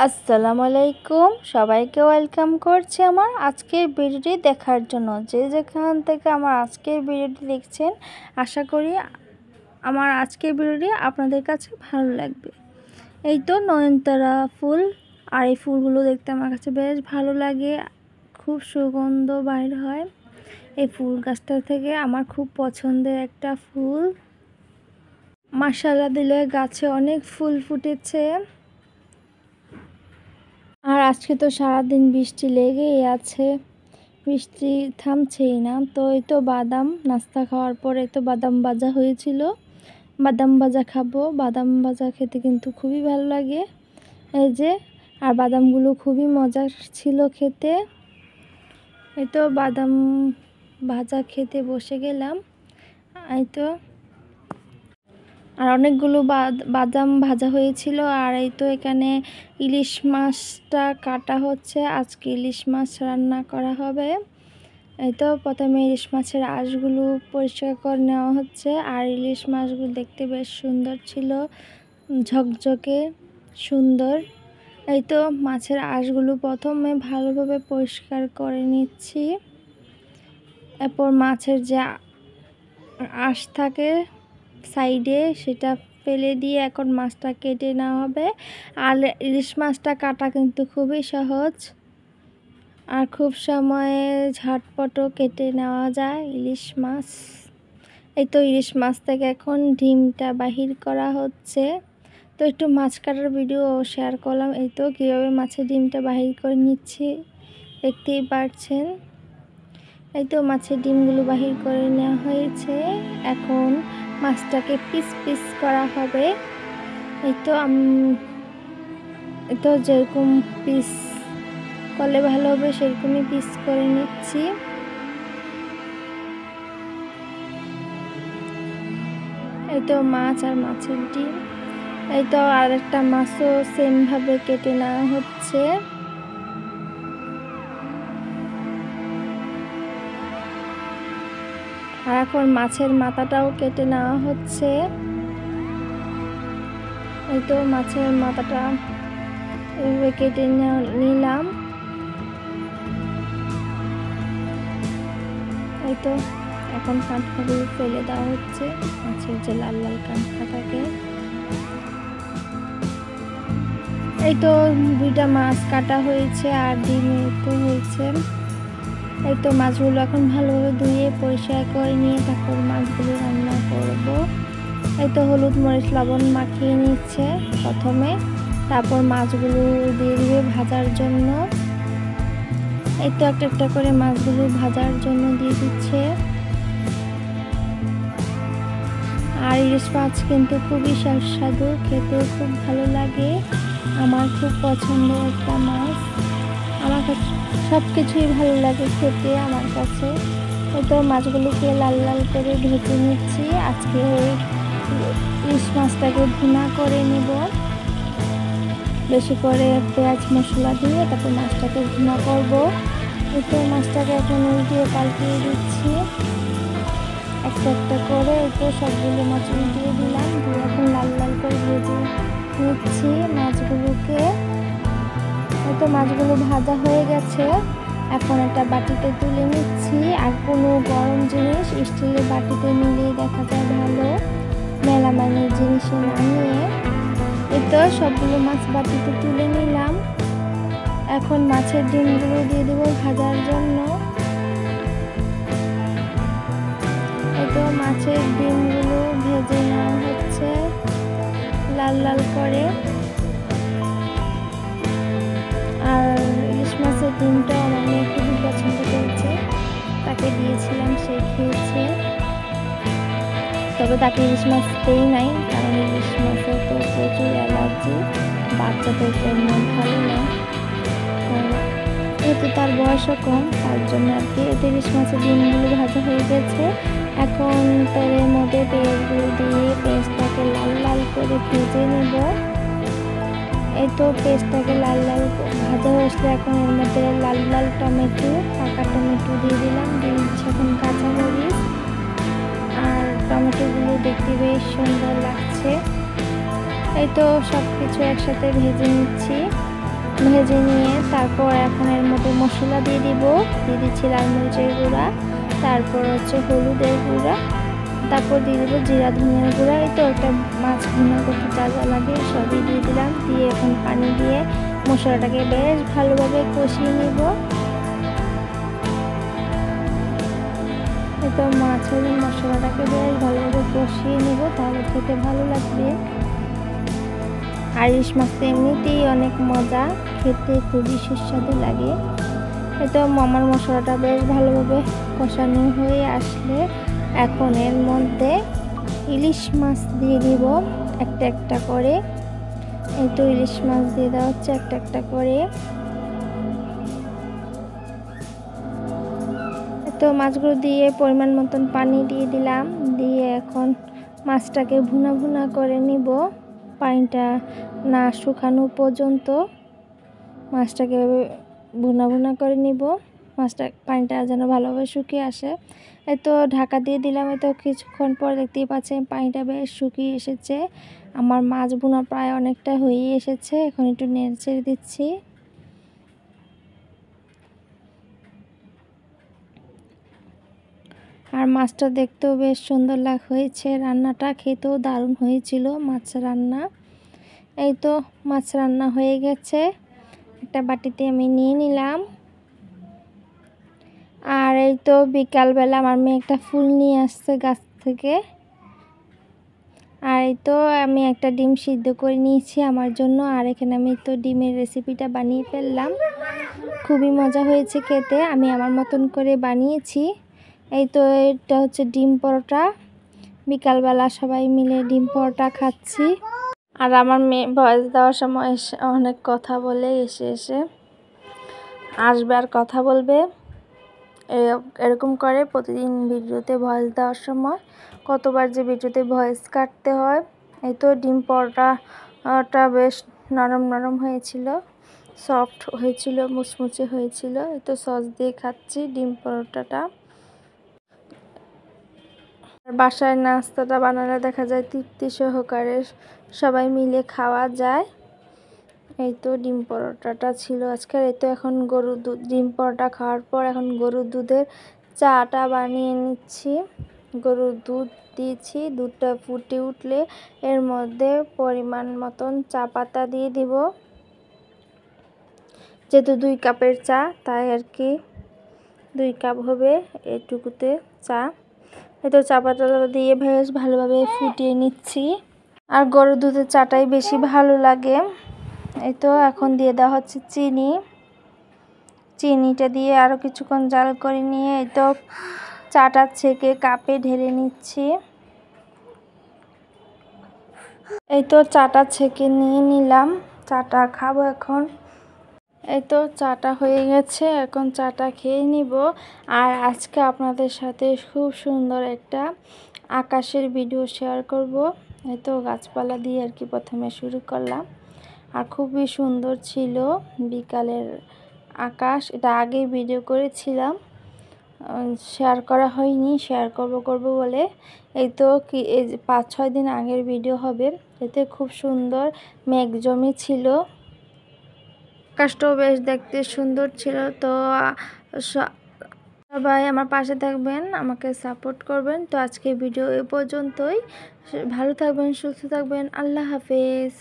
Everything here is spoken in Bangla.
আসসালামু আলাইকুম, সবাইকে ওয়েলকাম করছি আমার আজকের ভিডিওটি দেখার জন্য। যে যেখান থেকে আমার আজকের ভিডিওটি দেখছেন, আশা করি আমার আজকের ভিডিওটি আপনাদের কাছে ভালো লাগবে। এই তো নয়নতারা ফুল, আর এই ফুলগুলো দেখতে আমার কাছে বেশ ভালো লাগে, খুব সুগন্ধ বাইর হয়। এই ফুল গাছটা থেকে আমার খুব পছন্দের একটা ফুল। মাশাআল্লাহ দিলে গাছে অনেক ফুল ফুটেছে। আর আজকে তো সারাদিন বৃষ্টি লেগেই আছে, বৃষ্টি থামছেই না। তো এই তো বাদাম নাস্তা খাওয়ার পরে তো বাদাম ভাজা হয়েছিল, বাদাম ভাজা খাবো। বাদাম ভাজা খেতে কিন্তু খুবই ভালো লাগে, এই যে। আর বাদামগুলো খুবই মজার ছিল খেতে। এই তো বাদাম ভাজা খেতে বসে গেলাম। এই তো আর অনেকগুলো বাদাম ভাজা হয়েছিল। আর এই তো এখানে ইলিশ মাছটা কাটা হচ্ছে, আজকে ইলিশ মাছ রান্না করা হবে। এই তো প্রথমে ইলিশ মাছের আঁশগুলো পরিষ্কার করে নেওয়া হচ্ছে। আর ইলিশ মাছগুলো দেখতে বেশ সুন্দর ছিল, ঝকঝকে সুন্দর। এই তো মাছের আঁশগুলো প্রথমে ভালোভাবে পরিষ্কার করে নিচ্ছি। এরপর মাছের যে আঁশ থাকে সাইডে সেটা ফেলে দিয়ে এখন মাছটা কেটে নেওয়া হবে। আর ইলিশ মাছটা কাটা কিন্তু খুবই সহজ, আর খুব সময়ে ঝটপটও কেটে নেওয়া যায় ইলিশ মাছ। এই তো ইলিশ মাছ থেকে এখন ডিমটা বাহির করা হচ্ছে। তো একটু মাছ কাটার ভিডিও শেয়ার করলাম। এই তো কীভাবে মাছের ডিমটা বাহির করে নিচ্ছি দেখতেই পারছেন। এই তো মাছের ডিমগুলো বাহির করে নেওয়া হয়েছে, এখন মাছটাকে পিস পিস করা হবে। এই তো যেরকম পিস করলে ভালো হবে সেরকমই পিস করে নিচ্ছি। এই তো মাছ আর মাছের ডিম। এই তো আর একটা মাছও সেম ভাবে কেটে নেওয়া হচ্ছে। আর এখন মাছের মাথাটাও কেটে নেওয়া হচ্ছে। এই তো মাছের মাথাটা এভাবে কেটে নিলাম। এই তো এখন কাঁঠাগুলো ফেলে দেওয়া হচ্ছে, মাছের যে লাল লাল কাঁঠা থাকে। এই তো দুইটা মাছ কাটা হয়েছে আর ডিম তো হয়েছে। এই তো মাছগুলো এখন ভালোভাবে ধুয়ে পরিষ্কার করে নিয়ে তারপর মাছগুলো রান্না করব। এই তো হলুদ মরিচ লবণ মাখিয়ে নিচ্ছে প্রথমে, তারপর মাছগুলো দিয়ে দিবে ভাজার জন্য। এই তো একটা একটা করে মাছগুলো ভাজার জন্য দিয়ে দিচ্ছে। আর ইলিশ মাছ কিন্তু খুবই সুস্বাদু, খেতে খুব ভালো লাগে, আমার খুব পছন্দের একটা মাছ। আমার কাছে সব কিছুই ভালো লাগে খেতে আমার কাছে। এই তো মাছগুলোকে লাল লাল করে ভেজে নিচ্ছি। আজকে ইলিশ মাছটাকে ভুনা করে নেব, বেশি করে পেঁয়াজ মশলা দিয়ে তারপর মাছটাকে ভুনা করব। এই তো মাছটাকে এখন উল্টিয়ে পাল্টিয়ে দিচ্ছি একটা একটা করে। এই তো সবগুলো মাছ উল্টিয়ে দিলাম, দিয়ে এখন লাল লাল করে ভেজে নিচ্ছি মাছগুলোকে। এই তো মাছগুলো ভাজা হয়ে গেছে, এখন একটা বাটিতে তুলে নিচ্ছি। আর কোনো গরম জিনিস স্টিলের বাটিতে নিলে দেখা যায় ভালো, মেলামাইনের জিনিসে না নিয়ে। এই তো সবগুলো মাছ বাটিতে তুলে নিলাম। এখন মাছের ডিমগুলো দিয়ে দেবো ভাজার জন্য। এই তো মাছের ডিমগুলো ভেজে নেওয়া হচ্ছে লাল লাল করে। আর ইলিশ মাছের ডিমটা আমার মেয়ে খুবই পছন্দ করেছে, তাকে দিয়েছিলাম, সে খেয়েছে। তবে তাকে ইলিশ মাছ দেই নাই, কারণ ইলিশ মাছের তো প্রচুর অ্যালার্জি, বাচ্চাদের জন্য ভালো না। যেহেতু তার বয়সও কম, তার জন্য আর কি। এতে ইলিশ মাছের ডিমগুলো ভাজা হয়ে গেছে, এখন তেলের মধ্যে পেঁয়াজগুলো দিয়ে পেঁয়াজটাকে লাল লাল করে ভেজে নেব। এই তো পেঁয়াজটাকে লাল লাল ভাজা হয়ে আসলে এখন এর মধ্যে লাল লাল টমেটো, পাকা টমেটো দিয়ে দিলাম, দিয়ে দিচ্ছি এখন কাঁচামরিচ। আর টমেটোগুলো দেখতে বেশ সুন্দর লাগছে। এই তো সব কিছু একসাথে ভেজে নিচ্ছি। ভেজে নিয়ে তারপর এখন এর মধ্যে মশলা দিয়ে দিচ্ছি লাল মরিচের গুঁড়া, তারপর হচ্ছে হলুদের গুঁড়া, তারপর দিয়ে দেবো জিরা ধনিয়ার গুঁড়া। এই তো একটা মাছ ভুনা করতে যা যা লাগে সবই দিয়ে দিলাম, দিয়ে এখন পানি দিয়ে মশলাটাকে বেশ ভালোভাবে কষিয়ে নিব। এই তো মাছের মশলাটাকে বেশ ভালোভাবে কষিয়ে নেব, তাহলে খেতে ভালো লাগবে। আর ইলিশ মাছ তো এমনিতেই অনেক মজা, খেতে খুবই সুস্বাদু লাগে। এই তো আমার মশলাটা বেশ ভালোভাবে কষানো হয়ে আসলে এখন এর মধ্যে ইলিশ মাছ দিয়ে দিব একটা একটা করে। এই তো ইলিশ মাছ দিয়ে দেওয়া হচ্ছে একটা একটা করে। তো মাছগুলো দিয়ে পরিমাণ মতন পানি দিয়ে দিলাম, দিয়ে এখন মাছটাকে ভুনা ভুনা করে নিব। পানিটা না শুকানো পর্যন্ত মাছটাকে ভুনা ভুনা করে নিব, পানিটা যেন ভালোভাবে শুকিয়ে আসে। এই তো ঢাকা দিয়ে দিলাম। এই তো কিছুক্ষণ পর দেখতেই পাচ্ছেন পানিটা বেশ শুকিয়ে এসেছে, আমার মাছ ভুনা প্রায় অনেকটা হয়ে এসেছে। এখন একটু নেড়ে চেড়ে দিচ্ছি। আর মাছটা দেখতেও বেশ সুন্দর হয়েছে, রান্নাটা খেতেও দারুণ হয়েছিল মাছ রান্না। এই তো মাছ রান্না হয়ে গেছে, একটা বাটিতে আমি নিয়ে নিলাম। আর এই তো বিকালবেলা আমার মেয়ে একটা ফুল নিয়ে আসছে গাছ থেকে। আর এই তো আমি একটা ডিম সিদ্ধ করে নিয়েছি আমার জন্য, আর এখানে আমি তো ডিমের রেসিপিটা বানিয়ে ফেললাম। খুবই মজা হয়েছে খেতে, আমি আমার মতন করে বানিয়েছি। এই তো এটা হচ্ছে ডিম পরোটা, বিকালবেলা সবাই মিলে ডিম পরোটা খাচ্ছি। আর আমার মেয়ে ভয়েস দেওয়ার সময় অনেক কথা বলে এসে আসবে আর কথা বলবে, এরকম করে প্রতিদিন ভিডিওতে ভয়েস দেওয়ার সময় কতবার যে ভিডিওতে ভয়েস কাটতে হয়। এই তো ডিম পরোটাটা বেশ নরম নরম হয়েছিল, সফট হয়েছিল, মুচমুচে হয়েছিল। এই তো সস দিয়ে খাচ্ছি ডিম পরোটাটা। বাসায় নাস্তাটা বানালে দেখা যায় তৃপ্তি সহকারে সবাই মিলে খাওয়া যায়। এই তো ডিম পরোটাটা ছিল আজকের। এই তো এখন গরুর দুধ, ডিম পরোটা খাওয়ার পর এখন গরুর দুধের চাটা বানিয়ে নিচ্ছি। গরুর দুধ দিয়েছি, দুধটা ফুটে উঠলে এর মধ্যে পরিমাণ মতন চা পাতা দিয়ে দিব, যেহেতু 2 কাপের চা তাই আর কি 2 কাপ হবে এটুকুতে চা। এই তো চা পাতা দিয়ে বেশ ভালোভাবে ফুটিয়ে নিচ্ছি, আর গরুর দুধের চাটাই বেশি ভালো লাগে। এই তো এখন দিয়ে দেওয়া হচ্ছে চিনিটা দিয়ে আরও কিছুক্ষণ জাল করে নিয়ে এই তো চাটা ছেঁকে কাপে ঢেলে নিচ্ছি। এই তো চাটা ছেঁকে নিয়ে নিলাম, চাটা খাবো এখন। এই তো চাটা হয়ে গেছে, এখন চাটা খেয়ে নিব। আর আজকে আপনাদের সাথে খুব সুন্দর একটা আকাশের ভিডিও শেয়ার করব। এই তো গাছপালা দিয়ে আর কি প্রথমে শুরু করলাম, আর খুবই সুন্দর ছিল বিকালের আকাশ। এটা আগেই ভিডিও করেছিলাম, শেয়ার করা হয়নি, শেয়ার করব বলে। এই তো কি 5-6 দিন আগের ভিডিও হবে। এতে খুব সুন্দর মেঘ জমে ছিল, আকাশটাও বেশ দেখতে সুন্দর ছিল। তো সবাই আমার পাশে থাকবেন, আমাকে সাপোর্ট করবেন। তো আজকে ভিডিও এ পর্যন্তই, ভালো থাকবেন, সুস্থ থাকবেন, আল্লাহ হাফেজ।